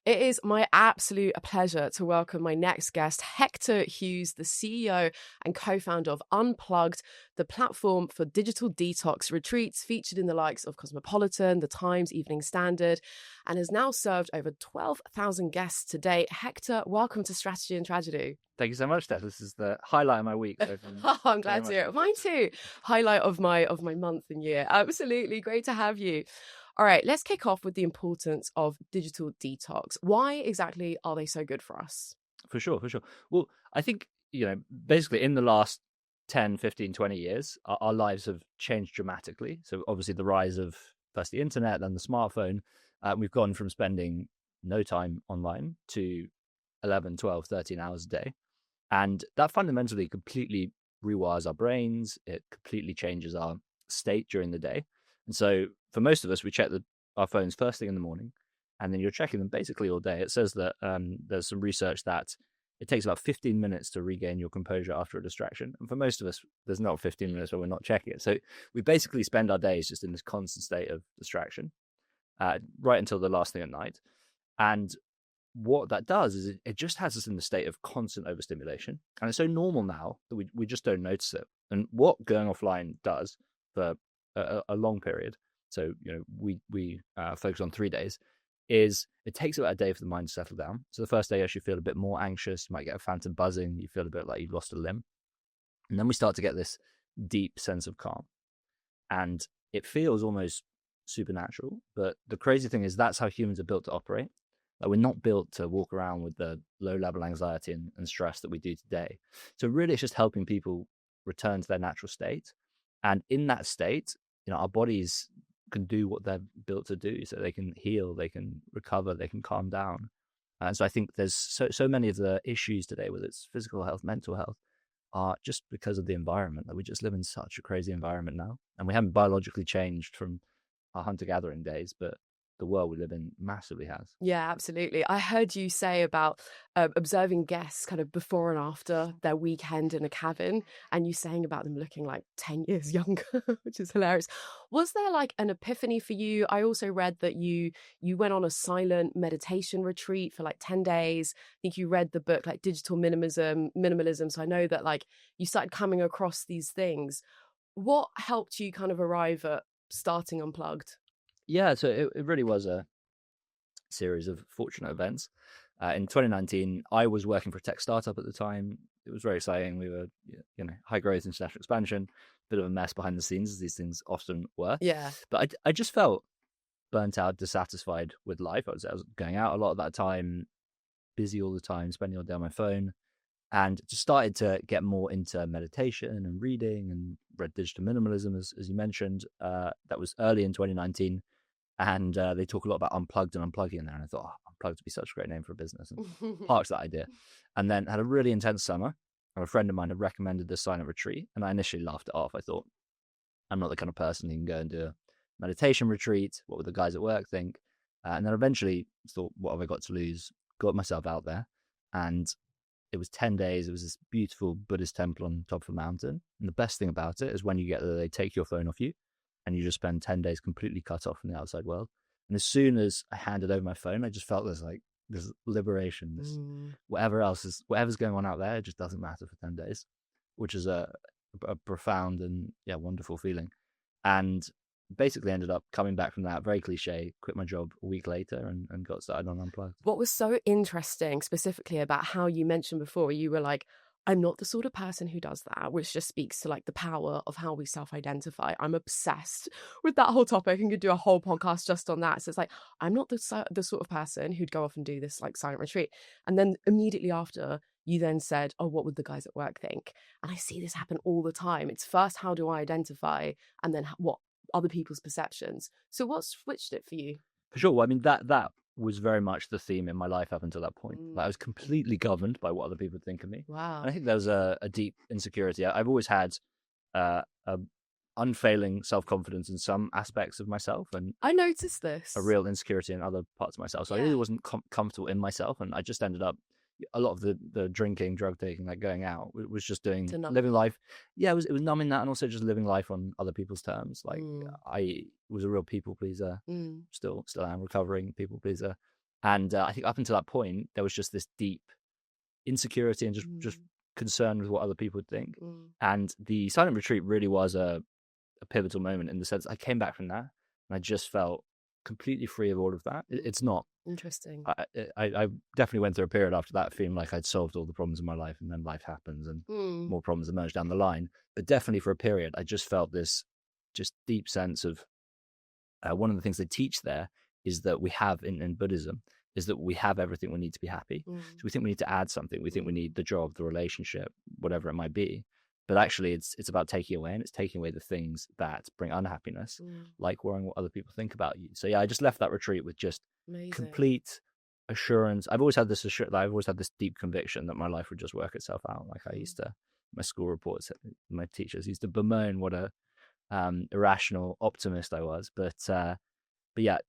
It is my absolute pleasure to welcome my next guest, Hector Hughes, the CEO and co-founder of Unplugged, the platform for digital detox retreats featured in the likes of Cosmopolitan, The Times, Evening Standard, and has now served over 12,000 guests to date. Hector, welcome to Strategy and Tragedy. Thank you so much, Steph. This is the highlight of my week. So I'm glad to hear it. Mine too. Highlight of my month and year. Absolutely. Great to have you. All right, let's kick off with the importance of digital detox. Why exactly are they so good for us? For sure. Well, I think, basically in the last 10, 15, 20 years, our lives have changed dramatically. So obviously the rise of first the internet, then the smartphone, we've gone from spending no time online to 11, 12, 13 hours a day. And that fundamentally completely rewires our brains. It completely changes our state during the day. And so for most of us, we check our phones first thing in the morning, and then you're checking them basically all day. It says that there's some research that it takes about 15 minutes to regain your composure after a distraction. And for most of us, there's not 15 minutes where we're not checking it. So we basically spend our days just in this constant state of distraction, right until the last thing at night. And what that does is it just has us in the state of constant overstimulation. And it's so normal now that we just don't notice it. And what going offline does for a long period, so we focus on 3 days, is it takes about a day for the mind to settle down. So the first day you actually feel a bit more anxious, you might get a phantom buzzing, you feel a bit like you've lost a limb. And then we start to get this deep sense of calm. And it feels almost supernatural. But the crazy thing is that's how humans are built to operate. Like, we're not built to walk around with the low-level anxiety and stress that we do today. So really, it's just helping people return to their natural state. And in that state, our bodies can do what they're built to do. So they can heal, they can recover, they can calm down. And so I think there's so many of the issues today, whether it's physical health, mental health, are just because of the environment. That we just live in such a crazy environment now. And we haven't biologically changed from our hunter-gathering days, but the world we live in massively has. Yeah, absolutely. I heard you say about observing guests kind of before and after their weekend in a cabin, and you saying about them looking like 10 years younger, which is hilarious. Was there like an epiphany for you? I also read that you went on a silent meditation retreat for like 10 days. I think you read the book like Digital Minimalism. So I know that like you started coming across these things. What helped you kind of arrive at starting Unplugged? Yeah, so it really was a series of fortunate events. In 2019, I was working for a tech startup at the time. It was very exciting. We were, high growth international expansion, bit of a mess behind the scenes, as these things often were. Yeah. But I just felt burnt out, dissatisfied with life. I was going out a lot at that time, busy all the time, spending all day on my phone, and just started to get more into meditation and reading, and read Digital Minimalism, as you mentioned. That was early in 2019. And they talk a lot about unplugged and unplugging in there. And I thought, unplugged would be such a great name for a business. And parked that idea. And then had a really intense summer. And a friend of mine had recommended this silent retreat. And I initially laughed it off. I thought, I'm not the kind of person who can go and do a meditation retreat. What would the guys at work think? And then eventually thought, what have I got to lose? Got myself out there. And it was 10 days. It was this beautiful Buddhist temple on top of a mountain. And the best thing about it is when you get there, they take your phone off you. And you just spend 10 days completely cut off from the outside world. And as soon as I handed over my phone, I just felt this liberation, whatever's going on out there, it just doesn't matter for 10 days, which is a profound and wonderful feeling. And basically ended up coming back from that, very cliche, quit my job a week later and got started on Unplugged. What was so interesting specifically about how you mentioned before, you were like, I'm not the sort of person who does that, which just speaks to like the power of how we self-identify. I'm obsessed with that whole topic and could do a whole podcast just on that. So it's like, I'm not the sort of person who'd go off and do this like silent retreat. And then immediately after, you then said, oh, what would the guys at work think? And I see this happen all the time. It's first, how do I identify? And then what other people's perceptions. So what switched it for you? For sure. Well, I mean, that was very much the theme in my life up until that point. Like, I was completely governed by what other people would think of me. Wow. And I think there was a deep insecurity. I've always had a unfailing self-confidence in some aspects of myself, and I noticed this. A real insecurity in other parts of myself. So I really wasn't comfortable in myself, and I just ended up, a lot of the drinking, drug taking, like going out, was just living life. Yeah, it was numbing that, and also just living life on other people's terms. Like I was a real people pleaser, still am recovering people pleaser, And I think up until that point, there was just this deep insecurity and just concern with what other people would think. And the silent retreat really was a pivotal moment in the sense I came back from that and I just felt completely free of all of that. It's not interesting. I definitely went through a period after that feeling like I'd solved all the problems in my life, and then life happens and more problems emerge down the line. But definitely for a period, I just felt this just deep sense of one of the things they teach there is that we have in Buddhism is that we have everything we need to be happy. So we think we need to add something. We think we need the job, the relationship, whatever it might be. But actually, it's about taking away, and it's taking away the things that bring unhappiness, like worrying what other people think about you. So yeah, I just left that retreat with just complete assurance. I've always had this deep conviction that my life would just work itself out. Like I used to, my school reports, my teachers used to bemoan what a irrational optimist I was. But yeah,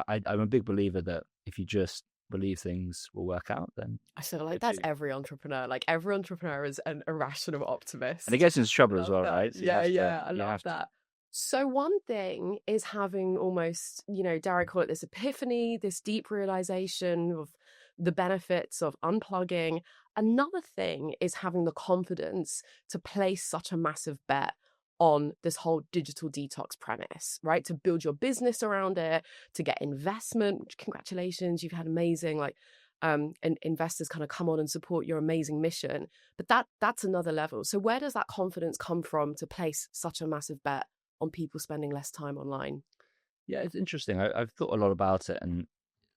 I'm a big believer that if you just believe things will work out, then I feel like that's every entrepreneur. Like every entrepreneur is an irrational optimist. And it gets into trouble as well, right? So I love that. So one thing is having almost, dare I call it this epiphany, this deep realization of the benefits of unplugging. Another thing is having the confidence to place such a massive bet on this whole digital detox premise, right? To build your business around it, to get investment, which congratulations, you've had amazing, and investors kind of come on and support your amazing mission. But that's another level. So where does that confidence come from to place such a massive bet on people spending less time online? Yeah, it's interesting. I've thought a lot about it and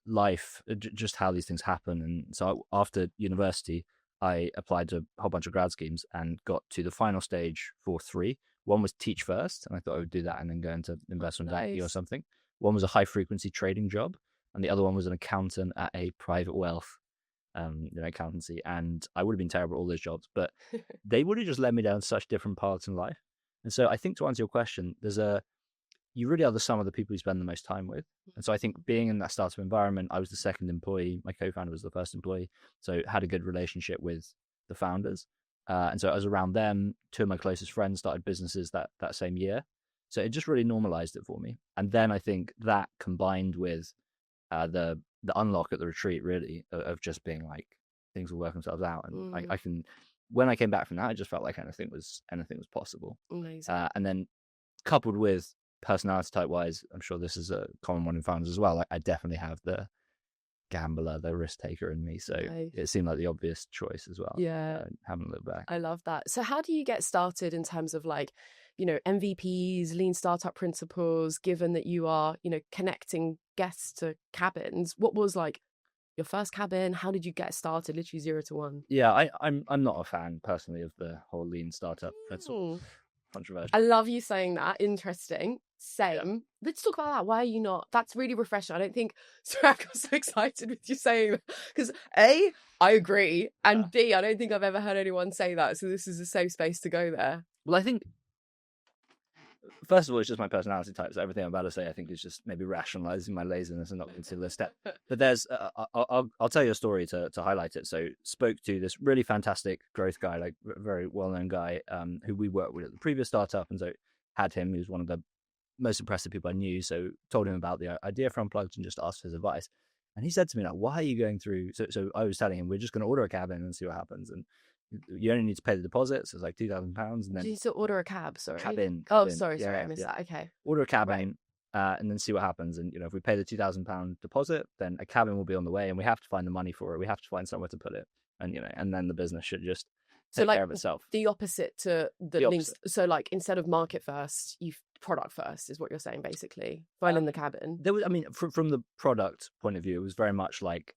life, just how these things happen. And so after university, I applied to a whole bunch of grad schemes and got to the final stage for 3. One was teach first, and I thought I would do that and then go into investment banking or something. One was a high frequency trading job, and the other one was an accountant at a private wealth accountancy. And I would have been terrible at all those jobs, but they would have just led me down such different paths in life. And so I think to answer your question, you really are the sum of the people you spend the most time with. And so I think being in that startup environment, I was the second employee. My co-founder was the first employee. So had a good relationship with the founders. And so I was around them. 2 of my closest friends started businesses that same year. So it just really normalized it for me. And then I think that combined with the unlock at the retreat, really, of just being like, things will work themselves out. And I can, when I came back from that, I just felt like anything was possible. Amazing. And then coupled with personality type wise, I'm sure this is a common one in founders as well. Like I definitely have the gambler, the risk taker in me. So it seemed like the obvious choice as well. Yeah. Having a look back. I love that. So how do you get started in terms of MVPs, lean startup principles, given that you are, connecting guests to cabins? What was your first cabin? How did you get started? Literally 0 to 1. Yeah, I'm not a fan personally of the whole lean startup principle. Controversial. I love you saying that. Interesting. Same. Yeah. Let's talk about that. Why are you not? That's really refreshing. I don't think. Sorry, I got so excited with you saying that because A, I agree, and B, I don't think I've ever heard anyone say that. So this is a safe space to go there. Well, I think first of all, it's just my personality type. So everything I'm about to say, I think, is just maybe rationalizing my laziness and not consider the step. But there's, I'll tell you a story to highlight it. So spoke to this really fantastic growth guy, like very well-known guy, who we worked with at the previous startup. And so had him, he was one of the most impressive people I knew. So told him about the idea for Unplugged and just asked for his advice. And he said to me, like, why are you going through? So I was telling him, we're just going to order a cabin and see what happens. And you only need to pay the deposit, so it's like £2,000, and then you need to order a cab. Sorry, cabin. Oh, sorry, I missed that. Okay, order a cabin, and then see what happens. And if we pay the £2,000 deposit, then a cabin will be on the way, and we have to find the money for it. We have to find somewhere to put it, and and then the business should just take care of itself. The opposite to the links. So instead of market first, you product first is what you're saying, basically. Finding the cabin. There was, from the product point of view, it was very much like.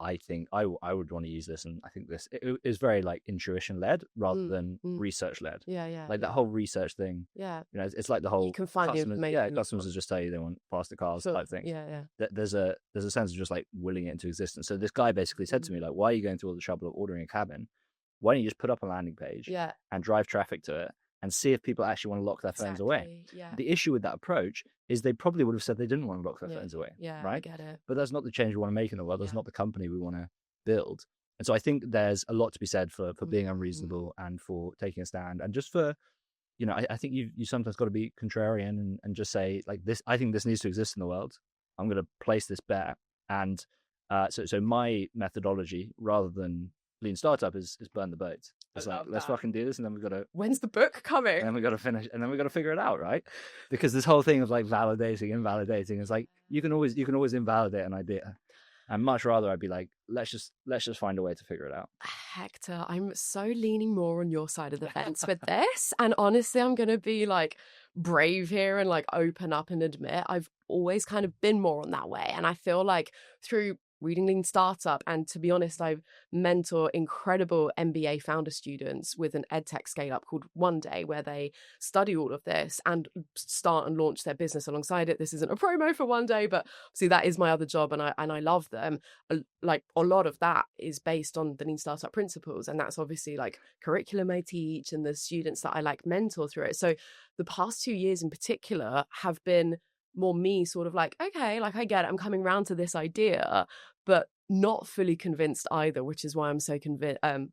I think I would want to use this, and I think this it is very intuition led rather than research led. Yeah. That whole research thing. Yeah. It's like the whole you can find the information. Yeah, customers will just tell you they want plastic cars type thing. Yeah. There's a sense of just willing it into existence. So this guy basically said to me why are you going through all the trouble of ordering a cabin? Why don't you just put up a landing page and drive traffic to it and see if people actually want to lock their phones away? Yeah. The issue with that approach is they probably would have said they didn't want to lock their phones away. Yeah, right? I get it. But that's not the change we want to make in the world. That's not the company we want to build. And so I think there's a lot to be said for being unreasonable and for taking a stand, and just for, I think you sometimes got to be contrarian and just say this, I think this needs to exist in the world. I'm going to place this bet. And so my methodology, rather than lean startup, is burn the boats. It's like, let's fucking do this, and then we've got to. When's the book coming? And then we got to finish, and then we got to figure it out, right? Because this whole thing of like validating, invalidating is like you can always invalidate an idea, and much rather I'd be like, let's just find a way to figure it out. Hector, I'm so leaning more on your side of the fence with this, and honestly, I'm gonna be like brave here and like open up and admit I've always kind of been more on that way, and I feel like through reading Lean Startup, and to be honest, I've mentored incredible MBA founder students with an edtech scale up called One Day, where they study all of this and start and launch their business alongside it. This isn't a promo for One Day, but see, that is my other job, and I love them. Like a lot of that is based on the Lean Startup principles, and that's obviously like curriculum I teach and the students that I like mentor through it. So the past 2 years in particular have been more me sort of like, okay, like I get it, I'm coming around to this idea, but not fully convinced either, which is why I'm so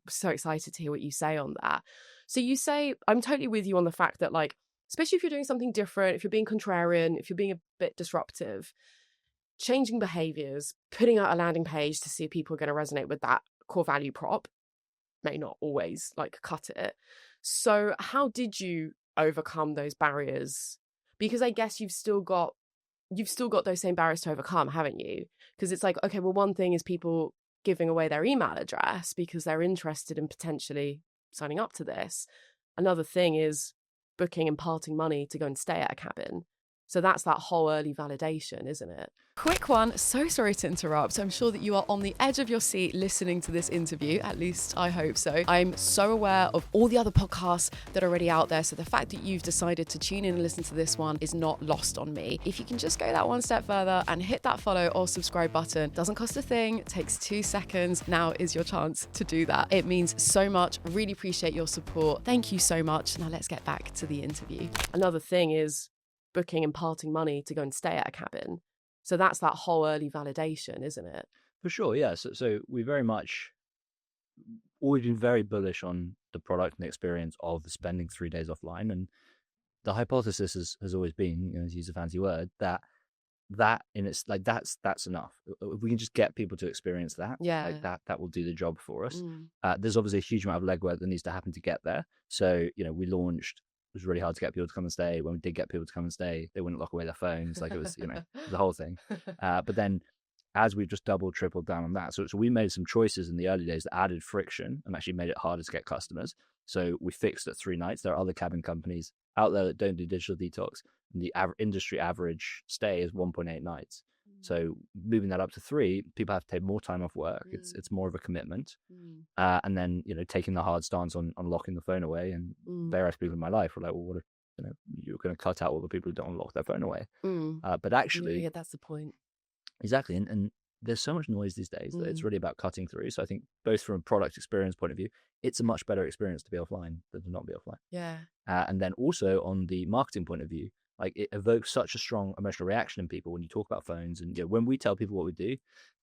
so excited to hear what you say on that. So you say, I'm totally with you on the fact that like, especially if you're doing something different, if you're being contrarian, if you're being a bit disruptive, changing behaviors, putting out a landing page to see if people are going to resonate with that core value prop may not always like cut it. So how did you overcome those barriers? Because I guess you've still got those same barriers to overcome, haven't you? Because it's like, okay, well, one thing is people giving away their email address because they're interested in potentially signing up to this. Another thing is booking and parting money to go and stay at a cabin. So that's that whole early validation, isn't it? Quick one, so sorry to interrupt. I'm sure that you are on the edge of your seat listening to this interview, at least I hope so. I'm so aware of all the other podcasts that are already out there, so the fact that you've decided to tune in and listen to this one is not lost on me. If you can just go that one step further and hit that follow or subscribe button, doesn't cost a thing, takes 2 seconds. Now is your chance to do that. It means so much, really appreciate your support. Thank you so much. Now let's get back to the interview. Another thing is booking and parting money to go and stay at a cabin. So that's that whole early validation, isn't it? For sure, yeah. So we very much always been very bullish on the product and the experience of spending 3 days offline. And the hypothesis has always been, to use a fancy word, that in its like that's enough. If we can just get people to experience that, like that will do the job for us. There's obviously a huge amount of legwork that needs to happen to get there. So we launched. It was really hard to get people to come and stay. When we did get people to come and stay, they wouldn't lock away their phones. Like it was, the whole thing. But then as we've just doubled, tripled down on that. So we made some choices in the early days that added friction and actually made it harder to get customers. So we fixed at 3 nights. There are other cabin companies out there that don't do digital detox. And the industry average stay is 1.8 nights. So moving that up to 3, people have to take more time off work. It's more of a commitment. And then, taking the hard stance on locking the phone away. And various people in my life were like, well, what if, you're going to cut out all the people who don't lock their phone away. But actually... Yeah, that's the point. Exactly. And there's so much noise these days that it's really about cutting through. So I think both from a product experience point of view, it's a much better experience to be offline than to not be offline. Yeah. And then also on the marketing point of view, like it evokes such a strong emotional reaction in people when you talk about phones. And when we tell people what we do,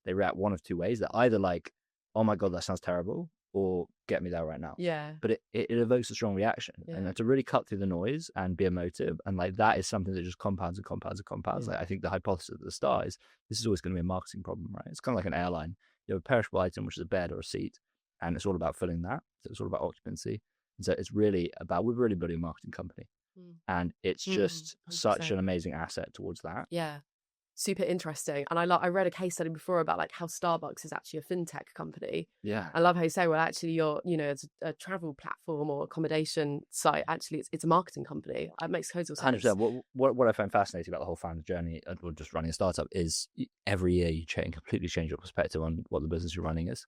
they react one of 2 ways. They're either like, oh my God, that sounds terrible, or get me there right now. Yeah. But it evokes a strong reaction. And to really cut through the noise and be emotive. And like that is something that just compounds and compounds and compounds. Like I think the hypothesis at the start is this is always going to be a marketing problem, right? It's kind of like an airline. You have a perishable item, which is a bed or a seat, and it's all about filling that. So it's all about occupancy. And so it's really about, we're really building a marketing company. And it's just 100%. Such an amazing asset towards that. Yeah. Super interesting. And I read a case study before about like how Starbucks is actually a fintech company. Yeah. I love how you say, well, actually you're, it's a travel platform or accommodation site. Actually, it's a marketing company. It makes total sense. 100%. What I find fascinating about the whole founder journey or just running a startup is every year you completely change your perspective on what the business you're running is.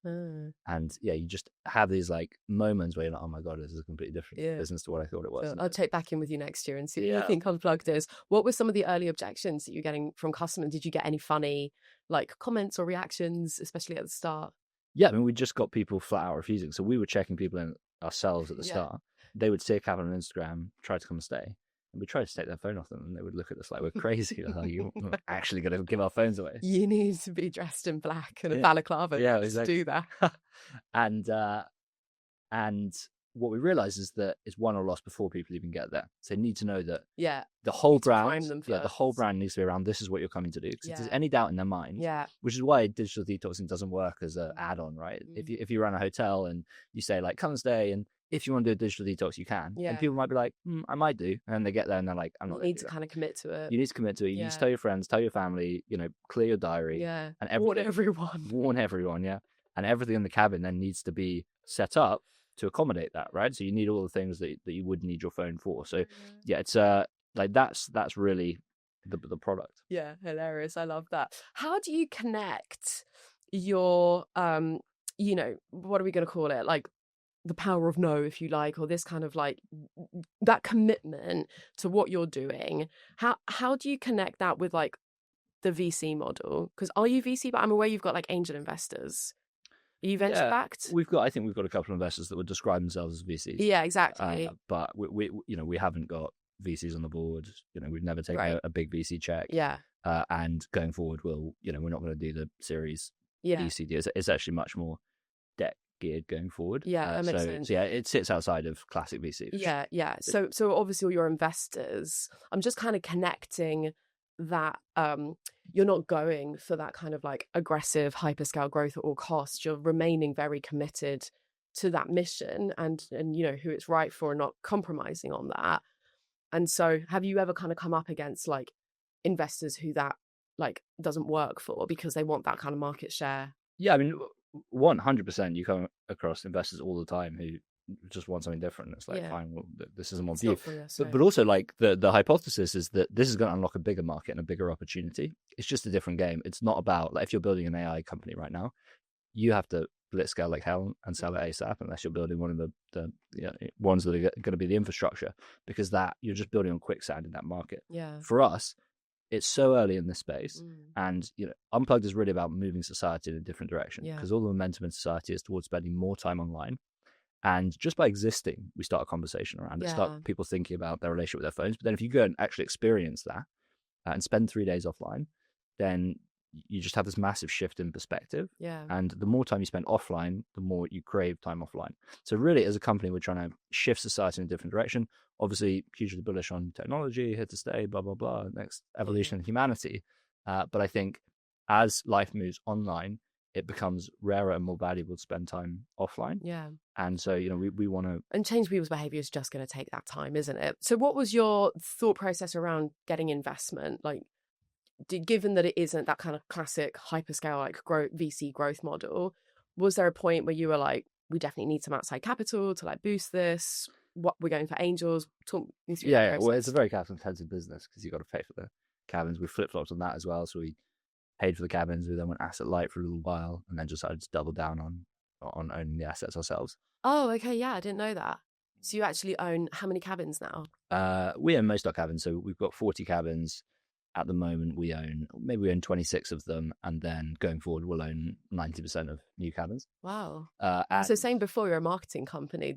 And you just have these like moments where you're like, oh my God, this is a completely different business to what I thought it was. So I'll check back in with you next year and see what you think Unplugged is. What were some of the early objections that you're getting from customers? Did you get any funny like comments or reactions, especially at the start? Yeah, I mean, we just got people flat out refusing. So we were checking people in ourselves at the start. They would see a cabin on Instagram, try to come and stay. And we tried to take their phone off them and they would look at us like we're crazy. Like, you're not actually going to give our phones away. You need to be dressed in black and a balaclava to do that. And what we realize is that it's won or lost before people even get there. So they need to know that Yeah. the whole need to prime brand, them the first. whole brand needs to be around. This is what you're coming to do. Because if there's Yeah. any doubt in their mind, Yeah. which is why digital detoxing doesn't work as an add-on, right? If you run a hotel and you say like, come and stay, and if you want to do a digital detox, you can. Yeah. And people might be like, I might do, and then they get there and they're like, I'm not. You need to kind of commit to it. You need to commit to it. You need Yeah. to tell your friends, tell your family, clear your diary. Yeah. And Warn everyone. Warn everyone, yeah. And everything in the cabin then needs to be set up to accommodate that, right? So you need all the things that you would need your phone for. So yeah, it's like that's really the product. Yeah, hilarious. I love that. How do you connect your what are we going to call it? Like the power of no, if you like, or this kind of like that commitment to what you're doing. How do you connect that with like the VC model? Because are you VC? But I'm aware you've got like angel investors. Are you venture backed? I think we've got a couple of investors that would describe themselves as VCs. Yeah, exactly. But we haven't got VCs on the board. We've never taken a big VC check. Yeah. And going forward, we're not going to do the Series VC deals. It's actually much more debt geared going forward. Yeah, that makes sense. So yeah, it sits outside of classic VC. Yeah, yeah. So obviously all your investors, I'm just kind of connecting that you're not going for that kind of like aggressive hyperscale growth at all costs. You're remaining very committed to that mission and who it's right for and not compromising on that. And so have you ever kind of come up against like investors who that like doesn't work for because they want that kind of market share? Yeah, I mean 100% you come across investors all the time who just want something different. It's like, fine, well, this isn't one for you. But also like the hypothesis is that this is going to unlock a bigger market and a bigger opportunity. It's just a different game. It's not about like if you're building an AI company right now, you have to blitzscale like hell and sell it ASAP unless you're building one of the ones that are going to be the infrastructure, because that you're just building on quicksand in that market. Yeah. For us, it's so early in this space, and Unplugged is really about moving society in a different direction, because all the momentum in society is towards spending more time online. And just by existing, we start a conversation around it. Start people thinking about their relationship with their phones. But then if you go and actually experience that and spend 3 days offline, then you just have this massive shift in perspective. Yeah. And the more time you spend offline, the more you crave time offline. So really, as a company, we're trying to shift society in a different direction. Obviously, hugely bullish on technology, here to stay, blah, blah, blah, next evolution in humanity. But I think as life moves online, it becomes rarer and more valuable to spend time offline. Yeah. And so, we want to... And change people's behavior is just going to take that time, isn't it? So what was your thought process around getting investment? Like, given that it isn't that kind of classic hyperscale, like VC growth model, was there a point where you were like, we definitely need some outside capital to like boost this? What we're going for angels? Talk me through that process. Well, it's a very capital intensive business because you've got to pay for the cabins. We flip-flopped on that as well. So we paid for the cabins. We then went asset light for a little while and then decided to double down on owning the assets ourselves. Oh, okay. Yeah, I didn't know that. So you actually own how many cabins now? We own most of our cabins. So we've got 40 cabins. At the moment, we own 26 of them. And then going forward, we'll own 90% of new cabins. Wow. So saying before you're a marketing company,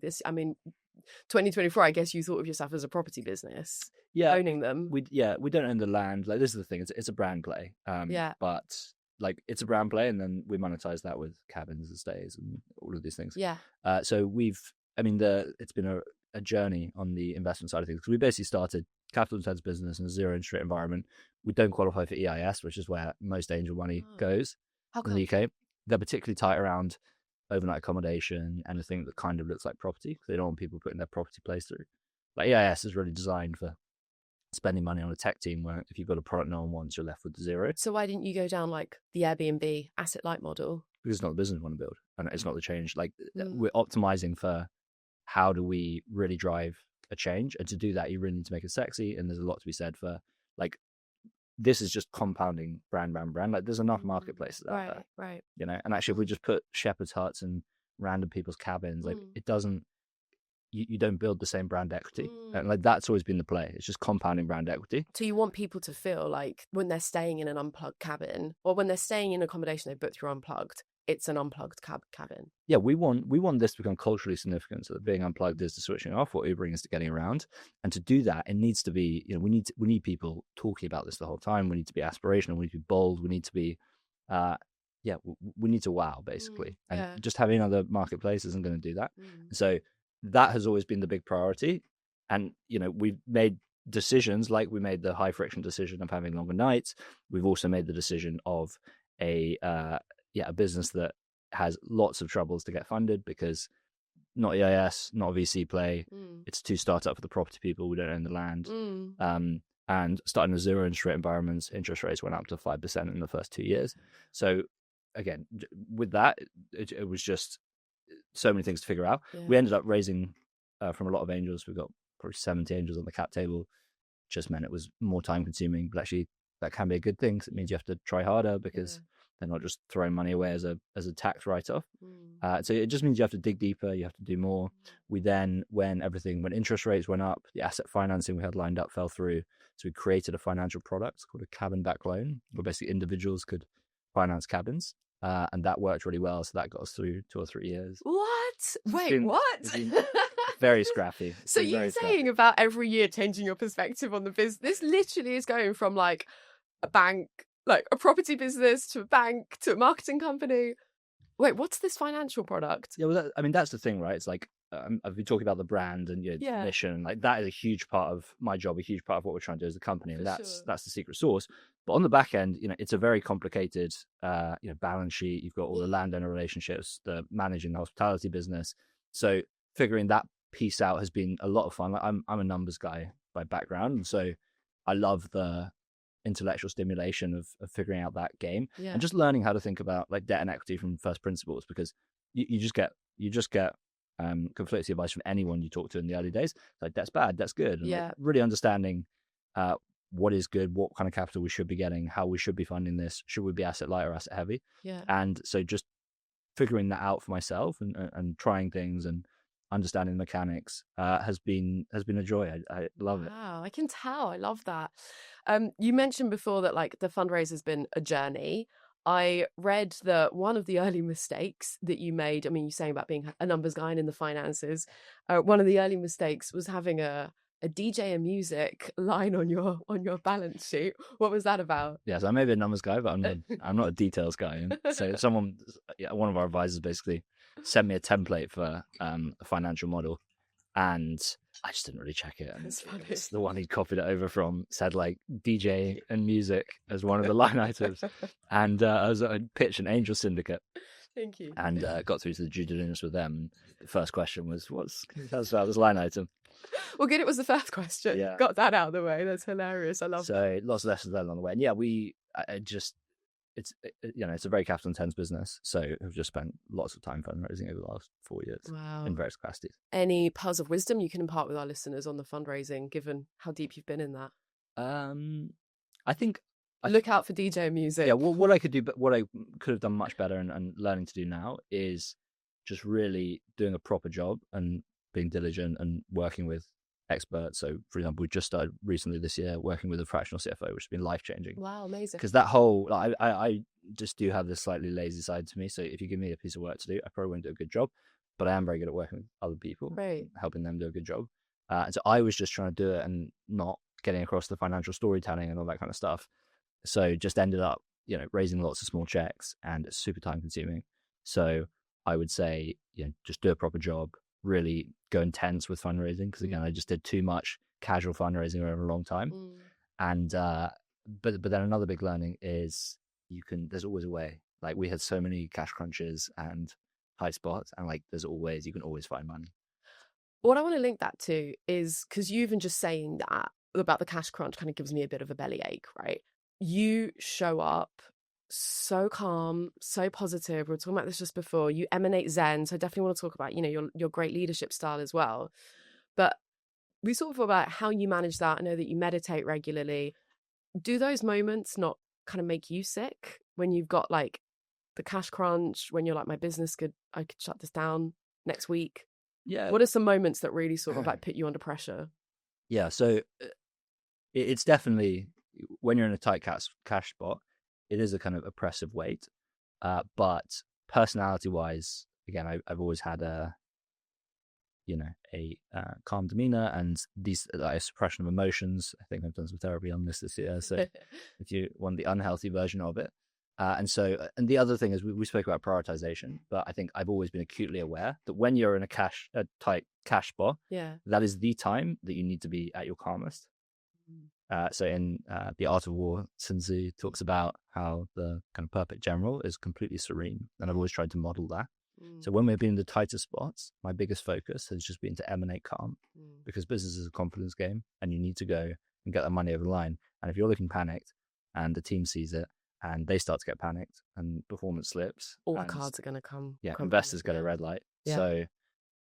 2024, I guess you thought of yourself as a property business. Yeah. Owning them. We don't own the land. Like, this is the thing. It's a brand play. But like, it's a brand play, and then we monetize that with cabins and stays and all of these things. Yeah. So it's been a journey on the investment side of things, because we basically started capital intense business in a zero interest rate environment. We don't qualify for EIS, which is where most angel money goes in the UK. They're particularly tight around overnight accommodation, anything that kind of looks like property, because they don't want people putting their property plays through. Like, EIS is really designed for spending money on a tech team, where if you've got a product no one wants, you're left with zero. So why didn't you go down like the Airbnb asset light model? Because it's not the business we want to build, and it's not the change. Like, we're optimizing for how do we really drive a change, and to do that you really need to make it sexy, and there's a lot to be said for like, this is just compounding brand. Like, there's enough marketplaces out there, right. And actually if we just put shepherd's huts and random people's cabins, like, it doesn't, you don't build the same brand equity. And like, that's always been the play. It's just compounding brand equity. So you want people to feel like when they're staying in an unplugged cabin, or when they're staying in accommodation they booked through Unplugged, it's an unplugged cabin. Yeah, we want this to become culturally significant, so that being unplugged is to switching off, what Ubering is to getting around. And to do that, it needs to be, we need people talking about this the whole time. We need to be aspirational. We need to be bold. We need to be, we need to wow, basically. And just having other marketplaces isn't going to do that. So that has always been the big priority. And, we've made decisions, like we made the high friction decision of having longer nights. We've also made the decision of a business that has lots of troubles to get funded because not EIS, not a VC play. It's too startup for the property people. We don't own the land. And starting a zero interest rate environments, interest rates went up to 5% in the first 2 years. So again, with that, it was just so many things to figure out. Yeah. We ended up raising from a lot of angels. We've got probably 70 angels on the cap table. Just meant it was more time consuming, but actually that can be a good thing because it means you have to try harder because they're not just throwing money away as a tax write-off. So it just means you have to dig deeper, you have to do more. We then, when interest rates went up, the asset financing we had lined up fell through. So we created a financial product called a cabin-back loan, where basically individuals could finance cabins. And that worked really well. So that got us through 2 or 3 years. What? Wait, what? Very scrappy. So you're saying about every year changing your perspective on the business. This literally is going from like a bank, like a property business, to a bank, to a marketing company. Wait, what's this financial product? Yeah, well, that's the thing, right? It's like I've been talking about the brand and mission. Like that is a huge part of my job, a huge part of what we're trying to do as a company, and that's the secret sauce. But on the back end, it's a very complicated, balance sheet. You've got all the landowner relationships, the managing the hospitality business. So figuring that piece out has been a lot of fun. Like I'm a numbers guy by background, and so I love the intellectual stimulation of figuring out that game and just learning how to think about like debt and equity from first principles, because you just get conflicting advice from anyone you talk to in the early days. Like that's bad, that's good, and like, really understanding what is good, what kind of capital we should be getting, how we should be funding this, should we be asset light or asset heavy, and so just figuring that out for myself and trying things and understanding the mechanics has been a joy. I love it. Wow, I can tell. I love that. You mentioned before that like the fundraiser has been a journey. I read that one of the early mistakes that you made, I mean, you're saying about being a numbers guy and in the finances, one of the early mistakes was having a DJ and music line on your balance sheet. What was that about? Yes, I may be a numbers guy, but I'm not a details guy. And so one of our advisors basically sent me a template for a financial model, and I just didn't really check it. And it's the one he copied it over from said like DJ and music as one of the line items, and I pitched an angel syndicate. Thank you. And got through to the due diligence with them. The first question was, tell us about this line item? Well, good, it was the first question. Yeah. Got that out of the way. That's hilarious. I love that. So lots of lessons learned along the way. And it's a very capital intense business. So we've just spent lots of time fundraising over the last 4 years in various capacities. Any pearls of wisdom you can impart with our listeners on the fundraising, given how deep you've been in that? I think look out for DJ music. Yeah, well, what I could have done much better and learning to do now is just really doing a proper job and being diligent and working with experts. So, for example, we just started recently this year working with a fractional CFO, which has been life-changing. Wow, amazing. Because that whole, I just do have this slightly lazy side to me. So if you give me a piece of work to do, I probably won't do a good job, but I am very good at working with other people, helping them do a good job. And so I was just trying to do it and not getting across the financial storytelling and all that kind of stuff. So just ended up, raising lots of small checks, and it's super time consuming. So I would say, just do a proper job, really go intense with fundraising. Because again, I just did too much casual fundraising over a long time. And, but then another big learning is there's always a way. Like we had so many cash crunches and high spots, and like you can always find money. What I want to link that to is, because you even just saying that about the cash crunch kind of gives me a bit of a bellyache, right? You show up so calm, so positive. We were talking about this just before. You emanate zen. So I definitely want to talk about, your great leadership style as well. But we sort of thought about how you manage that. I know that you meditate regularly. Do those moments not kind of make you sick when you've got like the cash crunch, when you're like, I could shut this down next week? Yeah. What are some moments that really sort of like put you under pressure? Yeah. So it's definitely, when you're in a tight cash spot, it is a kind of oppressive weight. But personality wise, again, I've always had a calm demeanor, and these suppression of emotions. I think I've done some therapy on this year. So if you want the unhealthy version of it, And the other thing is we spoke about prioritization, but I think I've always been acutely aware that when you're in a tight cash spot, Yeah. that is the time that you need to be at your calmest. So in The Art of War, Sun Tzu talks about how the kind of perfect general is completely serene. And I've always tried to model that. So when we've been in the tighter spots, my biggest focus has just been to emanate calm, because business is a confidence game and you need to go and get that money over the line. And if you're looking panicked and the team sees it and they start to get panicked and performance slips, all the and cards are going to come. investors get a red light. Yeah.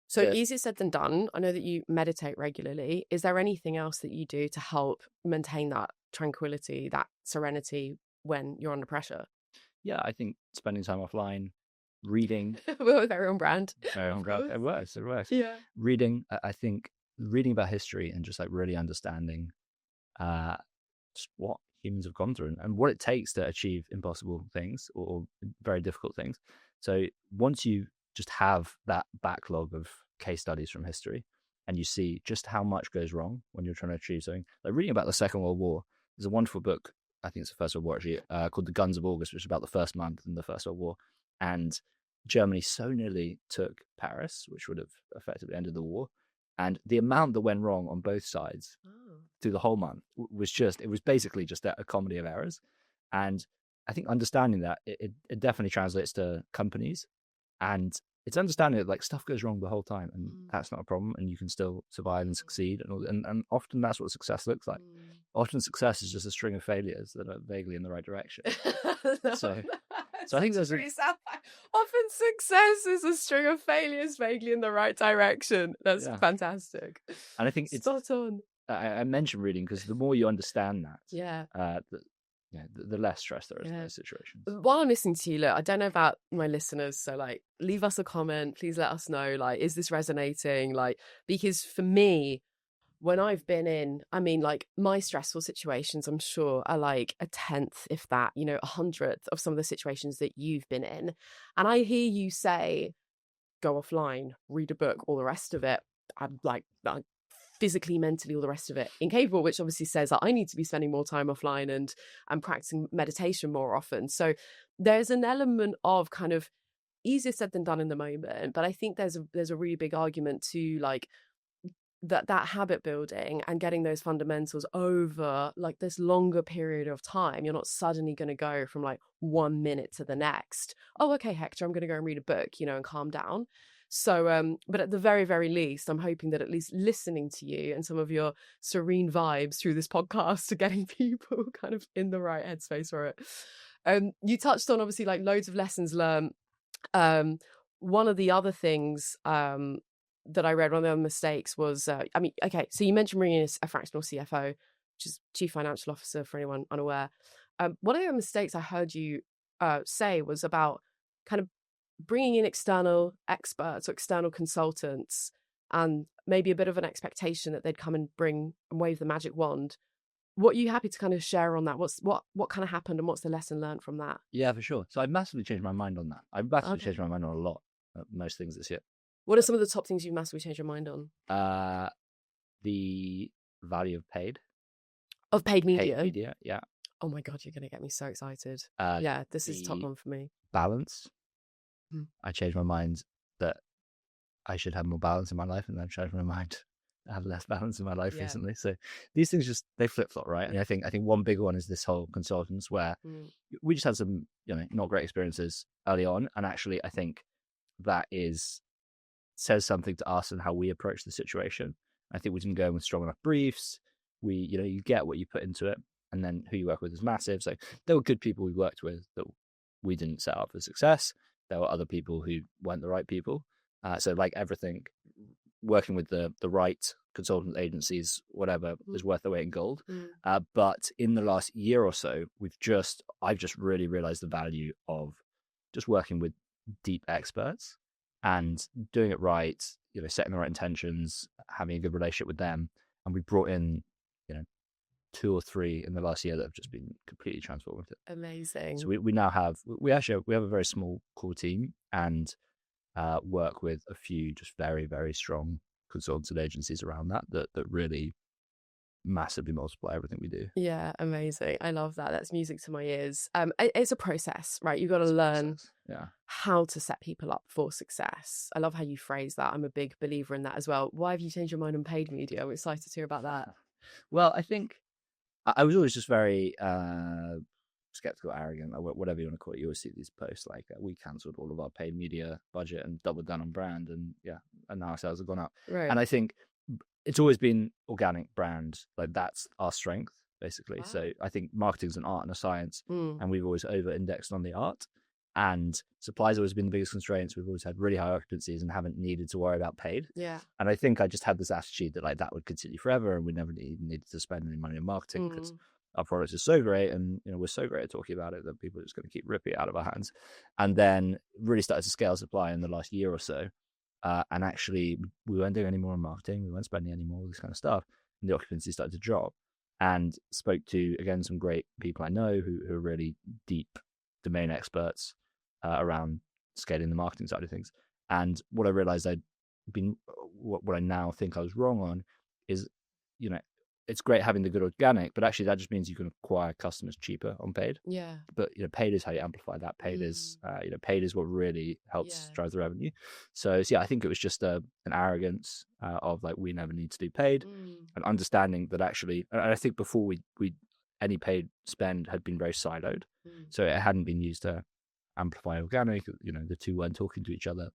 So easier said than done. I know that you meditate regularly. Is there anything else that you do to help maintain that tranquility, that serenity when you're under pressure? Yeah, I think spending time offline, reading. We're very on brand. Very on brand. It works. Yeah. Reading, I think reading about history and just like really understanding just what humans have gone through and what it takes to achieve impossible things or very difficult things. So once you just have that backlog of case studies from history and you see just how much goes wrong when you're trying to achieve something, like reading about the Second World War, there's a wonderful book, I think it's the First World War actually, called The Guns of August, which is about the first month in the First World War. And Germany so nearly took Paris, which would have effectively ended the war. And the amount that went wrong on both sides through the whole month was it was basically just a comedy of errors. And I think understanding that, it definitely translates to companies. And it's understanding that like stuff goes wrong the whole time and that's not a problem and you can still survive and succeed. And often that's what success looks like. Often success is just a string of failures that are vaguely in the right direction. So I think there's often success is a string of failures vaguely in the right direction. That's fantastic. And I think it's spot on. I mentioned reading because the more you understand that, the less stress there is in those situations. While I'm listening to you, look, I don't know about my listeners, so like leave us a comment. Please let us know, like, is this resonating? Like, because for me, when I've been in, I mean, like my stressful situations, I'm sure are like a tenth, if that, 100th of some of the situations that you've been in. And I hear you say, go offline, read a book, all the rest of it. I'm physically, mentally, all the rest of it incapable, which obviously says that I need to be spending more time offline and practicing meditation more often. So there's an element of kind of easier said than done in the moment. But I think there's a really big argument to like, that habit building and getting those fundamentals over like this longer period of time. You're not suddenly going to go from like 1 minute to the next. Oh, okay, Hector, I'm going to go and read a book, and calm down. So, but at the very, very least, I'm hoping that at least listening to you and some of your serene vibes through this podcast are getting people kind of in the right headspace for it. You touched on obviously like loads of lessons learned. One of the other things, that I read, one of the other mistakes was, so you mentioned bringing in a fractional CFO, which is Chief Financial Officer for anyone unaware. One of the mistakes I heard you say was about kind of bringing in external experts or external consultants and maybe a bit of an expectation that they'd come and bring and wave the magic wand. What are you happy to kind of share on that? What kind of happened and what's the lesson learned from that? Yeah, for sure. So I've massively changed my mind on that. I've massively changed my mind on a lot, most things this year. What are some of the top things you've massively changed your mind on? The value of paid media. Paid media, yeah. Oh my God, you're going to get me so excited. This is top one for me. Balance. I changed my mind that I should have more balance in my life, and I've changed my mind to have less balance in my life recently. So these things they flip-flop, right? And I think one big one is this whole consultants where we just had some, not great experiences early on. And actually, I think that says something to us and how we approach the situation. I think we didn't go in with strong enough briefs. You get what you put into it, and then who you work with is massive. So there were good people we worked with that we didn't set up for success. There were other people who weren't the right people. So like everything, working with the right consultant agencies, whatever, is worth the weight in gold. But in the last year or so, I've just really realized the value of just working with deep experts and doing it right, setting the right intentions, having a good relationship with them. And we brought in, 2 or 3 in the last year that have just been completely transformative. Amazing. So we now have a very small core team and work with a few just very, very strong consultant agencies around that really massively multiply everything we do. Yeah, amazing. I love that. That's music to my ears. It's a process, right? You've got to It's a learn process. Yeah. how to set people up for success. I love how you phrase that. I'm a big believer in that as well. Why have you changed your mind on paid media? I'm excited to hear about that. Well, I think I was always just very skeptical, arrogant, or whatever you want to call it. You always see these posts like we cancelled all of our paid media budget and doubled down on brand, and now our sales have gone up. Right. And I think it's always been organic brand, like that's our strength basically. Wow. So I think marketing's an art and a science, and we've always over-indexed on the art. And supply's always been the biggest constraints. We've always had really high occupancies and haven't needed to worry about paid. Yeah. And I think I just had this attitude that like that would continue forever, and we never needed to spend any money on marketing because our product is so great, and we're so great at talking about it that people are just going to keep ripping it out of our hands. And then really started to scale supply in the last year or so. And actually, we weren't doing any more on marketing. We weren't spending any more, this kind of stuff. And the occupancy started to drop. And spoke to, again, some great people I know who are really deep domain experts around scaling the marketing side of things. And what I realized what I now think I was wrong on is, it's great having the good organic, but actually that just means you can acquire customers cheaper on paid. Yeah. But paid is how you amplify that. Paid is paid is what really helps drive the revenue. So I think it was just an arrogance of like we never need to do paid, and understanding that actually, and I think before we any paid spend had been very siloed, so it hadn't been used to amplify organic. The two weren't talking to each other,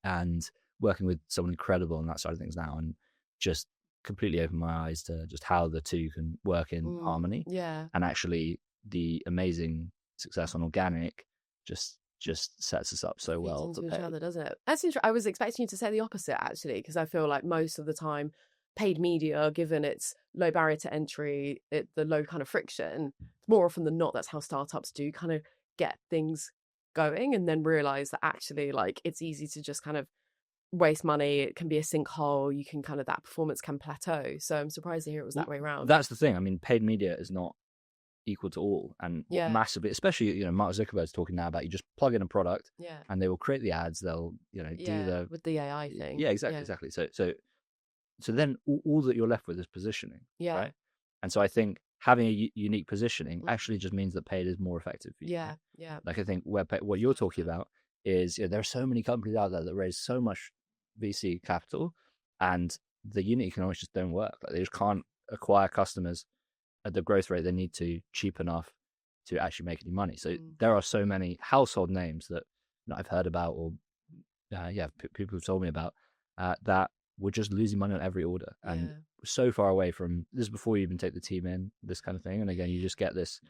and working with someone incredible on that side of things now, and just completely opened my eyes to just how the two can work in harmony. Yeah. And actually the amazing success on organic just sets us up so well for each paid. other, doesn't it? That's interesting. I was expecting you to say the opposite, actually, because I feel like most of the time paid media, given its low barrier to entry, the low kind of friction, more often than not, that's how startups do kind of get things going, and then realize that actually like it's easy to just kind of waste money. It can be a sinkhole. You can kind of, that performance can plateau. So I'm surprised to hear it was that way around. That's the thing. I mean, paid media is not equal to all, and massively, especially Mark Zuckerberg's talking now about you just plug in a product, and they will create the ads. They'll do the with the AI thing. Yeah, exactly. So then all that you're left with is positioning, right? And so I think having a unique positioning actually just means that paid is more effective for you. Yeah. Like I think what you're talking about is there are so many companies out there that raise so much VC capital, and the unit economics just don't work. Like they just can't acquire customers at the growth rate they need to cheap enough to actually make any money. So there are so many household names that I've heard about, or people have told me about that we're just losing money on every order, and so far away from this before you even take the team in, this kind of thing. And again, you just get this,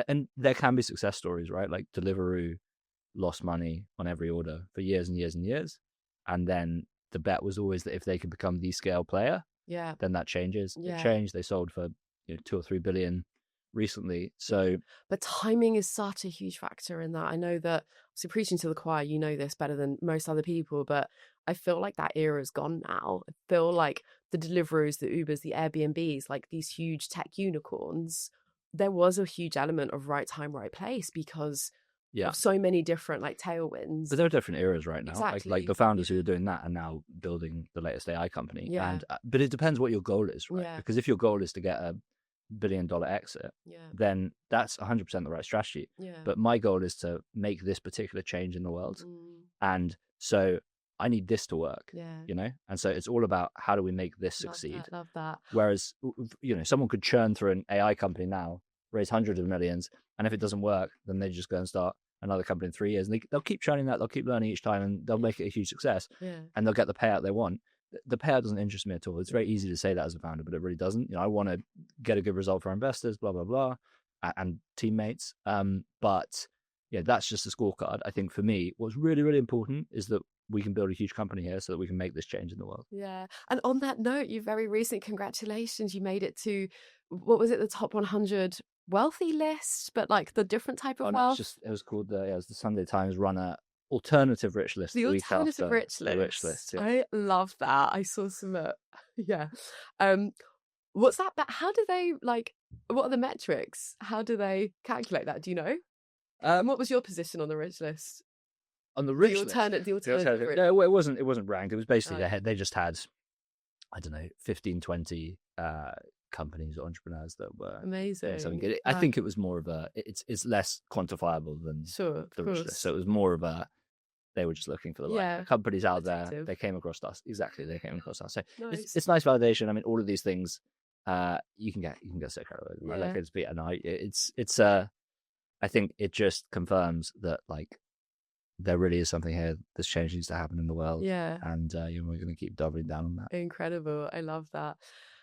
and there can be success stories, right? Like Deliveroo lost money on every order for years and years and years, and then the bet was always that if they could become the scale player, then that changes. It changed. They sold for 2 or 3 billion recently. So, but timing is such a huge factor in that. I know that, obviously preaching to the choir, you know this better than most other people, but I feel like that era is gone now. I feel like the Deliveroo's, the Ubers, the Airbnbs, like these huge tech unicorns, there was a huge element of right time, right place because of so many different like tailwinds. But there are different eras right now. Exactly. Like the founders who are doing that are now building the latest AI company. But it depends what your goal is, right? Because if your goal is to get a $1 billion exit, then that's 100% the right strategy. But my goal is to make this particular change in the world. And so I need this to work, and so it's all about how do we make this succeed. Love that. Whereas, someone could churn through an AI company now, raise hundreds of millions, and if it doesn't work, then they just go and start another company in 3 years, and they'll keep churning that, they'll keep learning each time, and they'll make it a huge success, and they'll get the payout they want. The payout doesn't interest me at all. It's very easy to say that as a founder, but it really doesn't. I want to get a good result for our investors, blah, blah, blah, and teammates. But that's just a scorecard. I think for me, what's really, really important is that we can build a huge company here so that we can make this change in the world. Yeah. And on that note, you very recently, congratulations, you made it to, what was it, the top 100 wealthy list, but like the different type of wealth? It was called it was the Sunday Times runner alternative rich list. The alternative rich list. I love that. I saw some what's that? How do they what are the metrics? How do they calculate that? Do you know? What was your position on the rich list? On the rich list? The alternative rich. No, it wasn't ranked. It was basically they just had, I don't know, 15, 20 companies or entrepreneurs that were doing Amazing. something good. I think it was more of it's less quantifiable than Sure, the of wish course. list. So it was more of they were just looking for the right companies out there. Detective. They came across us. Exactly, they came across us. So Nice. it's nice validation. I mean, all of these things you can get so carried away. Right? Yeah. Like it's I think it just confirms that like there really is something here. This change needs to happen in the world. Yeah. And we're going to keep doubling down on that. Incredible. I love that.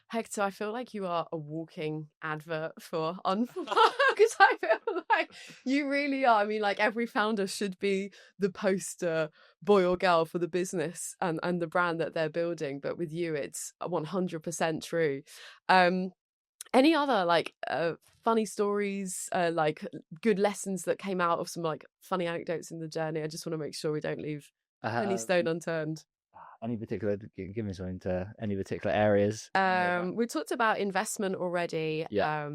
Hector, I feel like you are a walking advert for Unplugged because I feel like you really are. I mean, like every founder should be the poster boy or girl for the business and the brand that they're building. But with you, it's 100% true. Any other like funny stories, like good lessons that came out of some like funny anecdotes in the journey? I just want to make sure we don't leave any stone unturned. Any particular, give me something to any particular areas. We talked about investment already. Yeah.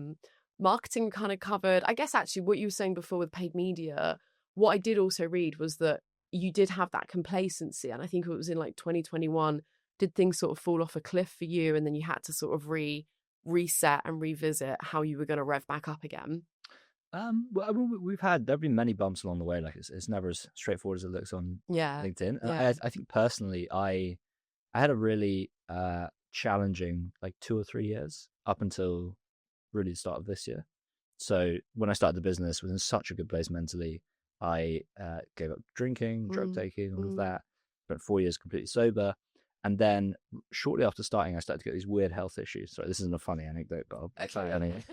Marketing kind of covered. I guess actually what you were saying before with paid media, what I did also read was that you did have that complacency. And I think it was in like 2021, did things sort of fall off a cliff for you? And then you had to sort of reset and revisit how you were going to rev back up again? Well, I mean, there've been many bumps along the way. Like it's never as straightforward as it looks on LinkedIn. And I think personally, I had a really challenging like 2 or 3 years up until really the start of this year. So when I started the business, was in such a good place mentally. I gave up drinking, drug taking, all of that. Spent 4 years completely sober. And then shortly after starting, I started to get these weird health issues. Sorry, this isn't a funny anecdote, but I'll tell you anyway.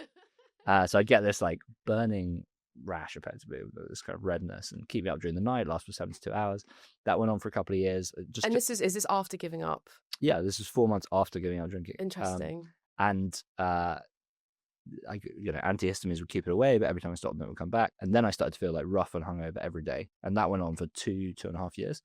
So I get this like burning rash, effectively, with this kind of redness, and keep me up during the night. Lasts for 72 hours. That went on for a couple of years. Is this after giving up? Yeah, this was 4 months after giving up drinking. Interesting. Antihistamines would keep it away, but every time I stopped them, it would come back. And then I started to feel like rough and hungover every day, and that went on for 2.5 years.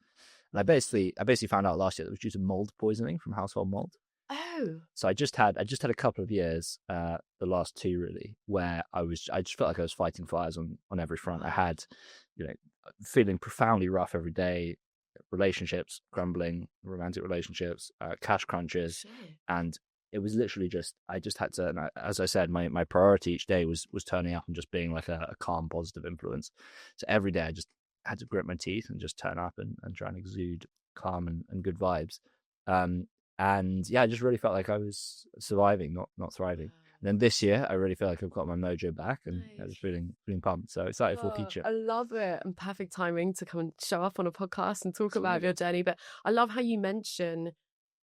And I basically found out last year that it was due to mold poisoning from household mold. Oh. So I just had a couple of years, the last 2 really, where I just felt like I was fighting fires on every front. I had, feeling profoundly rough every day, relationships crumbling, romantic relationships, cash crunches, and it was literally I just had to. And as I said, my priority each day was turning up and just being like a calm, positive influence. So every day I just had to grit my teeth and just turn up and try and exude calm and good vibes. And yeah, I just really felt like I was surviving, not thriving. And then this year, I really feel like I've got my mojo back, and I was feeling pumped. So excited for the future. I love it, and perfect timing to come and show up on a podcast and talk about your journey. But I love how you mention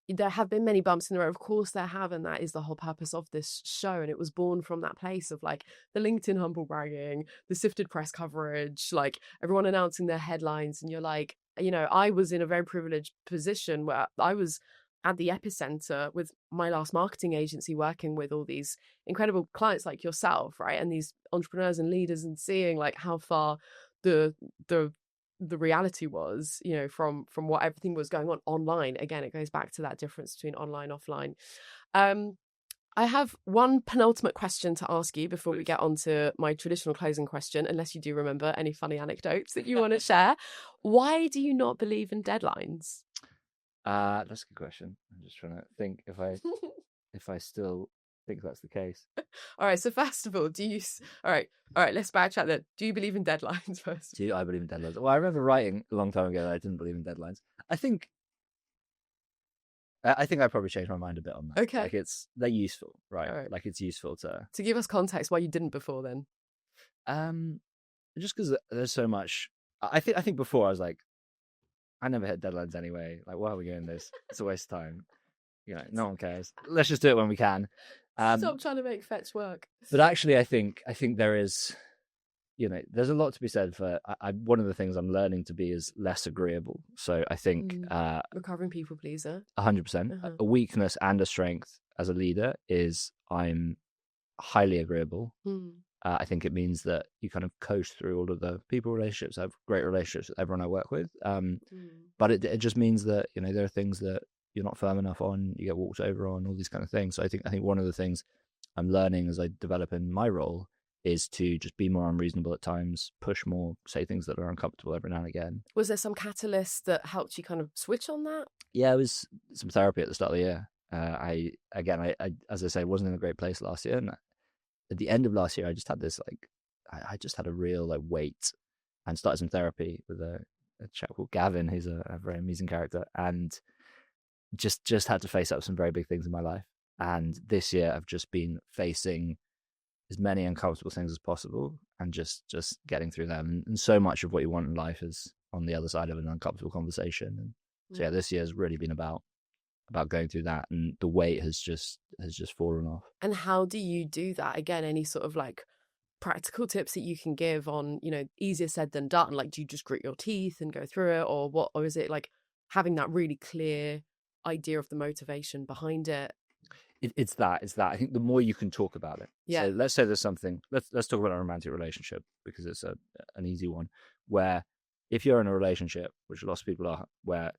there have been many bumps in the road. Of course there have, and that is the whole purpose of this show. And it was born from that place of like the LinkedIn humble bragging, the sifted press coverage, like everyone announcing their headlines. And you're like, I was in a very privileged position where I was at the epicenter with my last marketing agency, working with all these incredible clients like yourself, right? And these entrepreneurs and leaders, and seeing like how far the reality was, from what everything was going on online. Again, it goes back to that difference between online, offline. I have one penultimate question to ask you before we get on to my traditional closing question, unless you do remember any funny anecdotes that you want to share. Why do you not believe in deadlines? That's a good question. I'm just trying to think if I still think that's the case. All right. So first of all, all right. Let's backtrack then. Do you believe in deadlines first? I believe in deadlines? Well, I remember writing a long time ago that I didn't believe in deadlines. I think I probably changed my mind a bit on that. Okay. Like they're useful, right? Like it's useful to give us context why you didn't before then. Just because there's so much. I think before I was like, I never hit deadlines anyway. Like, why are we doing this? It's a waste of time. No one cares. Let's just do it when we can. Stop trying to make fetch work. But actually, I think there is, there's a lot to be said for. One of the things I'm learning to be is less agreeable. So I think recovering people pleaser. 100%. A weakness and a strength as a leader is I'm highly agreeable. I think it means that you kind of coast through all of the people relationships. I have great relationships with everyone I work with. But it just means that, there are things that you're not firm enough on, you get walked over on, all these kind of things. So I think one of the things I'm learning as I develop in my role is to just be more unreasonable at times, push more, say things that are uncomfortable every now and again. Was there some catalyst that helped you kind of switch on that? Yeah, it was some therapy at the start of the year. I as I say, wasn't in a great place last year, and at the end of last year, I just had this like, I just had a real like weight, and started some therapy with a chap called Gavin, who's a very amusing character, and just had to face up some very big things in my life. And this year, I've just been facing as many uncomfortable things as possible, and just getting through them. And so much of what you want in life is on the other side of an uncomfortable conversation. And so yeah, this year has really been about going through that, and the weight has just fallen off. And how do you do that? Again, any sort of like practical tips that you can give on, easier said than done? Like, do you just grit your teeth and go through it, or what? Or is it like having that really clear idea of the motivation behind it? It's that. I think the more you can talk about it. Yeah. So let's say there's something. Let's talk about a romantic relationship, because it's an easy one. Where if you're in a relationship, which lots of people are, where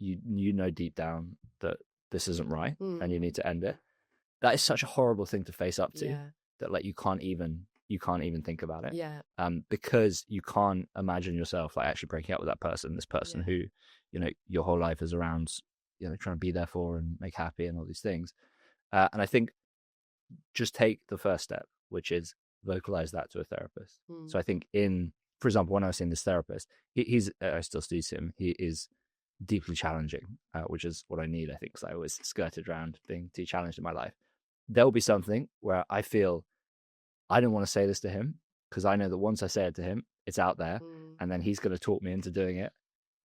you know deep down that this isn't right and you need to end it, that is such a horrible thing to face up to, that like you can't even think about it. Yeah. Because you can't imagine yourself like actually breaking up with this person who, your whole life is around, trying to be there for and make happy and all these things. And I think just take the first step, which is vocalize that to a therapist. So I think for example, when I was seeing this therapist, I still see him. He is deeply challenging, which is what I need, I think, because I always skirted around being too challenged in my life. There'll be something where I feel I don't want to say this to him, because I know that once I say it to him, it's out there, and then he's going to talk me into doing it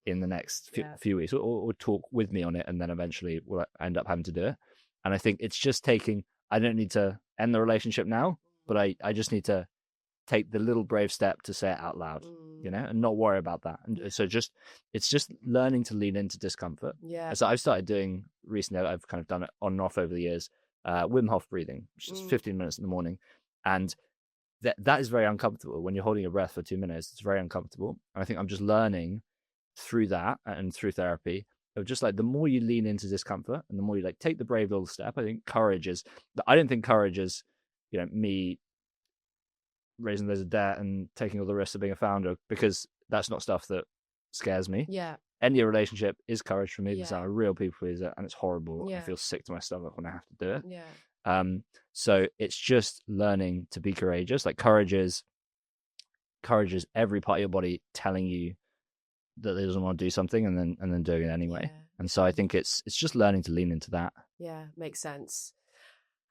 in the next few weeks, or talk with me on it, and then eventually we'll end up having to do it. And I think it's just I don't need to end the relationship now, but I just need to take the little brave step to say it out loud, and not worry about that. And so it's just learning to lean into discomfort. Yeah. So I've started doing recently, I've kind of done it on and off over the years, Wim Hof breathing, which is 15 minutes in the morning. And that is very uncomfortable. When you're holding your breath for 2 minutes, it's very uncomfortable. And I think I'm just learning through that and through therapy of just like, the more you lean into discomfort and the more you like take the brave little step. I think courage is, I don't think courage is, me raising loads of debt and taking all the risks of being a founder, because that's not stuff that scares me. Yeah. Ending a relationship is courage for me, because I'm a real people pleaser and it's horrible. Yeah. I feel sick to my stomach when I have to do it. Yeah. So it's just learning to be courageous. Like courage is every part of your body telling you that it doesn't want to do something, and then doing it anyway. Yeah. And so I think it's just learning to lean into that. Yeah, makes sense.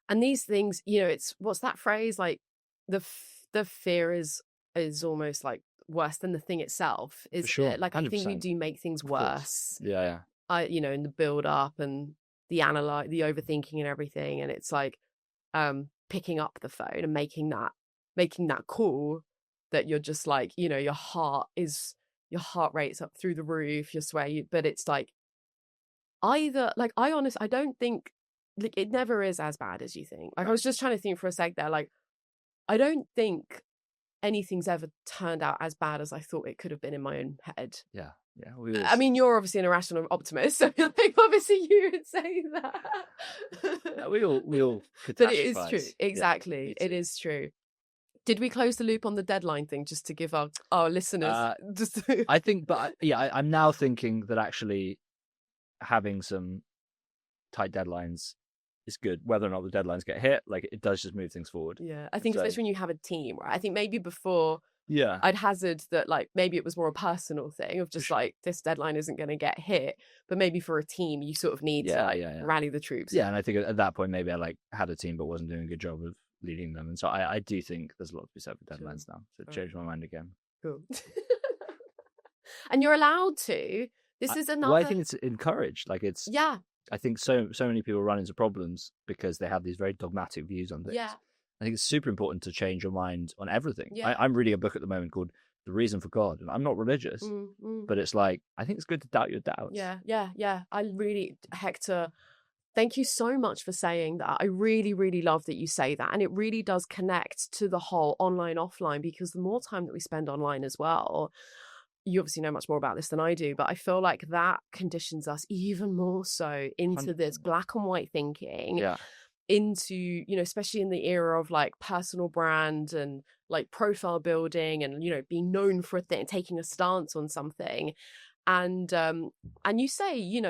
And these things, it's, what's that phrase? Like the fear is almost like worse than the thing itself. Is sure. Like 100%. I think we do make things worse. Yeah. In the build up and the overthinking and everything, and it's like picking up the phone and making that call that you're just like, your heart rate's up through the roof, but it's like either like I don't think like it never is as bad as you think. Like I was just trying to think for a sec there, like I don't think anything's ever turned out as bad as I thought it could have been in my own head. Yeah. I mean, you're obviously an irrational optimist, so like obviously you would say that. We all but it is true. Exactly. Yeah, it is true. Did we close the loop on the deadline thing, just to give our listeners I think, but I'm now thinking that actually having some tight deadlines is good, whether or not the deadlines get hit. Like it does just move things forward. Yeah, I think especially when you have a team, right? I think maybe before, yeah, I'd hazard that like maybe it was more a personal thing of just like this deadline isn't going to get hit, but maybe for a team you sort of need to rally the troops. Yeah, and I think at that point maybe I like had a team but wasn't doing a good job of leading them, and so I do think there's a lot to be said for deadlines now. So changed my mind again. Cool. And you're allowed to. This is another. Well, I think it's encouraged. Like it's I think so many people run into problems because they have these very dogmatic views on things. Yeah. I think it's super important to change your mind on everything. Yeah. I'm reading a book at the moment called The Reason for God, and I'm not religious, but it's like, I think it's good to doubt your doubts. Yeah. I really, Hector, thank you so much for saying that. I really, really love that you say that. And it really does connect to the whole online, offline, because the more time that we spend online as well, you obviously know much more about this than I do, but I feel like that conditions us even more so into this black and white thinking. Yeah. Into, especially in the era of like personal brand and like profile building and, being known for a thing, taking a stance on something. And you say,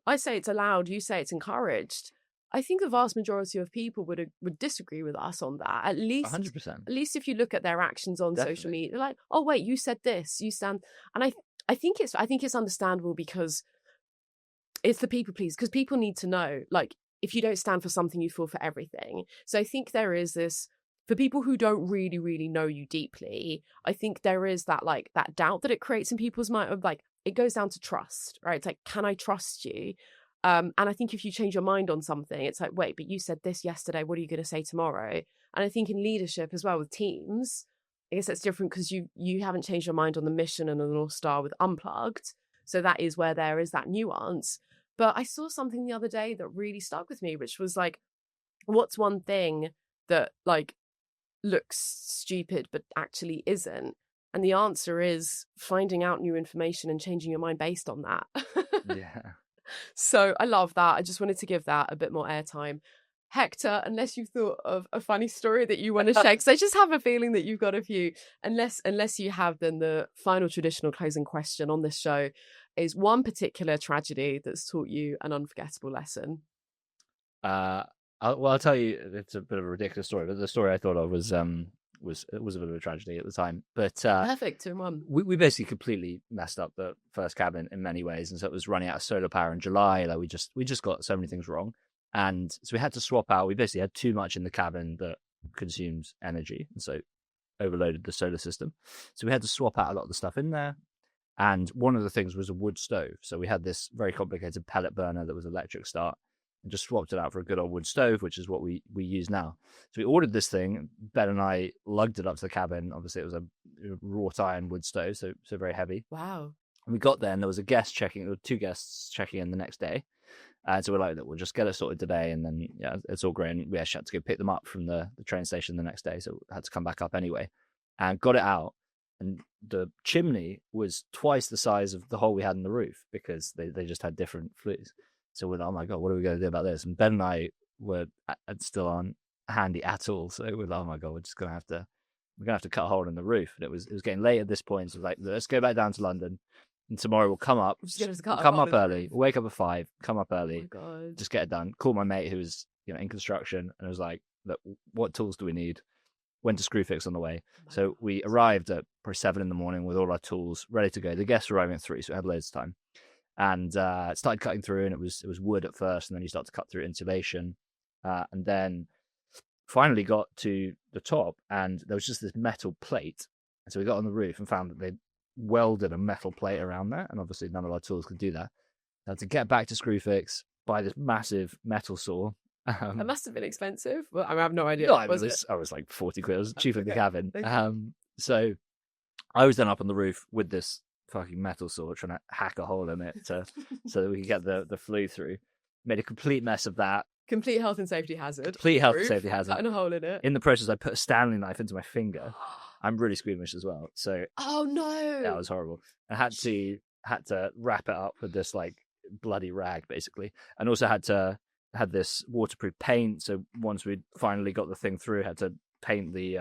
I say it's allowed, you say it's encouraged. I think the vast majority of people would disagree with us on that. At least 100%. if you look at their actions on social Definitely. media, they're like, oh wait, you said this, you stand, and I think it's understandable because it's the people please, because people need to know, like, if you don't stand for something, you fall for everything. So I think there is this, for people who don't really, really know you deeply, I think there is that, like, that doubt that it creates in people's mind of, like, it goes down to trust, right? It's like, can I trust you? And I think if you change your mind on something, it's like, wait, but you said this yesterday, what are you going to say tomorrow? And I think in leadership as well with teams, I guess that's different because you haven't changed your mind on the mission and the North Star with Unplugged. So that is where there is that nuance. But I saw something the other day that really stuck with me, which was like, what's one thing that, like, looks stupid but actually isn't? And the answer is finding out new information and changing your mind based on that. Yeah. So I love that. I just wanted to give that a bit more airtime. Hector, unless you've thought of a funny story that you want to share, because I just have a feeling that you've got a few. Unless you have, then the final traditional closing question on this show is one particular tragedy that's taught you an unforgettable lesson. I'll tell you, it's a bit of a ridiculous story, but the story I thought of was a bit of a tragedy at the time. But Perfect, 2 in 1. we basically completely messed up the first cabin in many ways, and so it was running out of solar power in July. Like we just got so many things wrong, and so we had to swap out. We basically had too much in the cabin that consumes energy, and so overloaded the solar system. So we had to swap out a lot of the stuff in there. And one of the things was a wood stove. So we had this very complicated pellet burner that was electric start, and just swapped it out for a good old wood stove, which is what we use now. So we ordered this thing. Ben and I lugged it up to the cabin. Obviously, it was a wrought iron wood stove, so very heavy. Wow. And we got there, and there was two guests checking in the next day. And so we're like, we'll just get it sorted today, and then yeah, it's all great. And we actually had to go pick them up from the train station the next day, so we had to come back up anyway. And got it out, and the chimney was twice the size of the hole we had in the roof because they just had different flues. So we're like, oh my God, what are we going to do about this? And Ben and I still aren't handy at all. So we're like, oh my God, we're going to have to cut a hole in the roof. And it was getting late at this point. So it was like, let's go back down to London, and tomorrow we'll come up, come up early, we'll wake up at 5, come up early, Oh my God. just get it done. Call my mate who was in construction, and I was like, look, what tools do we need? Went to Screwfix on the way. So we arrived at probably 7 in the morning with all our tools ready to go. The guests were arriving at 3, so we had loads of time. And started cutting through, and it was wood at first, and then you start to cut through insulation, and then finally got to the top, and there was just this metal plate. And so we got on the roof and found that they'd welded a metal plate around there, and obviously none of our tools could do that. I had to get back to Screwfix, buy this massive metal saw. That must have been expensive. Well, I have no idea. No, I was like 40 quid. It was cheaper than the cabin. So I was then up on the roof with this fucking metal saw trying to hack a hole in it so that we could get the flue through. Made a complete mess of that. Complete health and safety hazard. Complete health and safety hazard. Cutting a hole in it. In the process, I put a Stanley knife into my finger. I'm really squeamish as well. So oh no, that was horrible. I had to wrap it up with this like bloody rag basically, and also had this waterproof paint. So once we'd finally got the thing through, had to paint the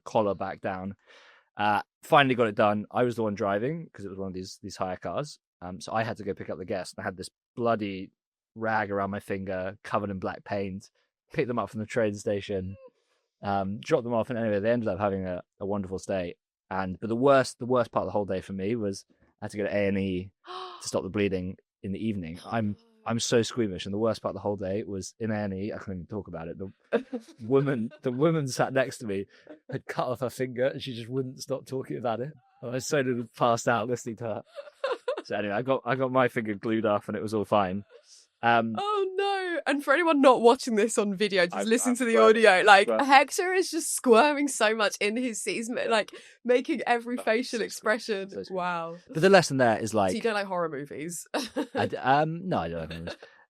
collar back down. Finally got it done. I was the one driving because it was one of these hire cars. So I had to go pick up the guests, and I had this bloody rag around my finger, covered in black paint. Picked them up from the train station, dropped them off, and anyway, they ended up having a wonderful stay. But the worst part of the whole day for me was I had to go to A&E to stop the bleeding in the evening. I'm so squeamish, and the worst part of the whole day was in A&E. I couldn't even talk about it. The woman sat next to me had cut off her finger, and she just wouldn't stop talking about it. I was so passed out listening to her. So anyway, I got my finger glued up, and it was all fine. Oh no! And for anyone not watching this on video, just listen to the audio. Like Hector is just squirming so much in his seat. He's like making every facial expression. Wow! But the lesson there is like, so you don't like horror movies? No, I don't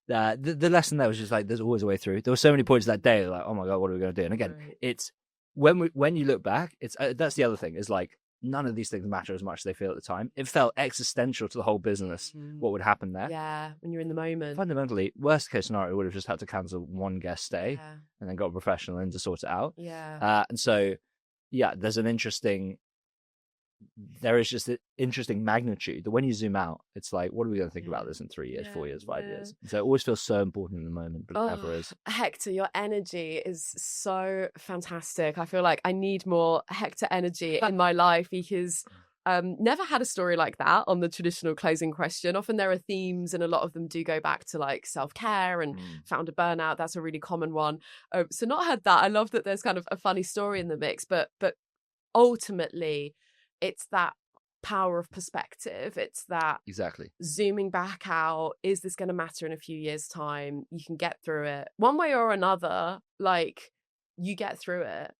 like the lesson there was just like, there's always a way through. There were so many points that day like, oh my God, what are we going to do? And again, it's when you look back, it's that's the other thing is like, none of these things matter as much as they feel at the time. It felt existential to the whole business, what would happen there. Yeah, when you're in the moment. Fundamentally, worst case scenario, would have just had to cancel one guest stay and then got a professional in to sort it out. Yeah. And so, yeah, there's an interesting there is just an interesting magnitude that when you zoom out, it's like, what are we going to think about this in 3 years, 4 years, 5 years? So it always feels so important in the moment, but it never is. Hector, your energy is so fantastic. I feel like I need more Hector energy in my life, because never had a story like that on the traditional closing question. Often there are themes, and a lot of them do go back to like self-care and founder burnout. That's a really common one. So not had that. I love that there's kind of a funny story in the mix, but ultimately it's that power of perspective. It's that exactly zooming back out. Is this going to matter in a few years' time? You can get through it one way or another. Like, you get through it.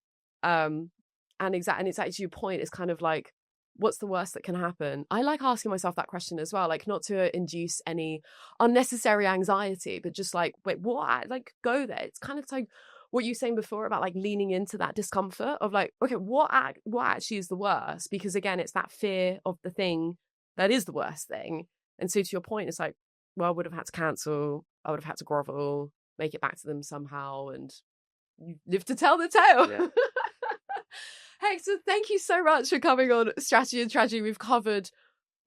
And it's actually your point. It's kind of like, what's the worst that can happen? I like asking myself that question as well, like, not to induce any unnecessary anxiety, but just like, wait, what? Like, go there. It's kind of like what you were saying before about like leaning into that discomfort of like, okay, what actually is the worst? Because again, it's that fear of the thing that is the worst thing. And so to your point, it's like, well, I would have had to cancel. I would have had to grovel, make it back to them somehow, and you live to tell the tale. Yeah. Hector, thank you so much for coming on Strategy and Tragedy. We've covered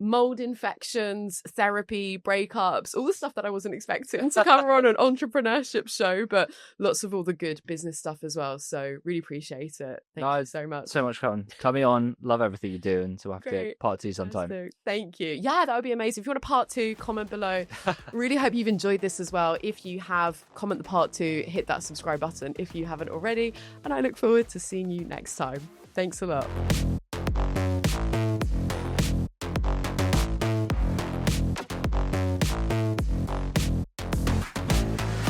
mold infections, therapy, breakups, all the stuff that I wasn't expecting to cover on an entrepreneurship show, but lots of all the good business stuff as well. So really appreciate it. Thank you so much. So much fun. Coming on. Love everything you do, and so we'll have to get part 2 sometime. Thank you. Yeah, that would be amazing. If you want a part 2, comment below. Really hope you've enjoyed this as well. If you have, comment the part 2, hit that subscribe button if you haven't already. And I look forward to seeing you next time. Thanks a lot.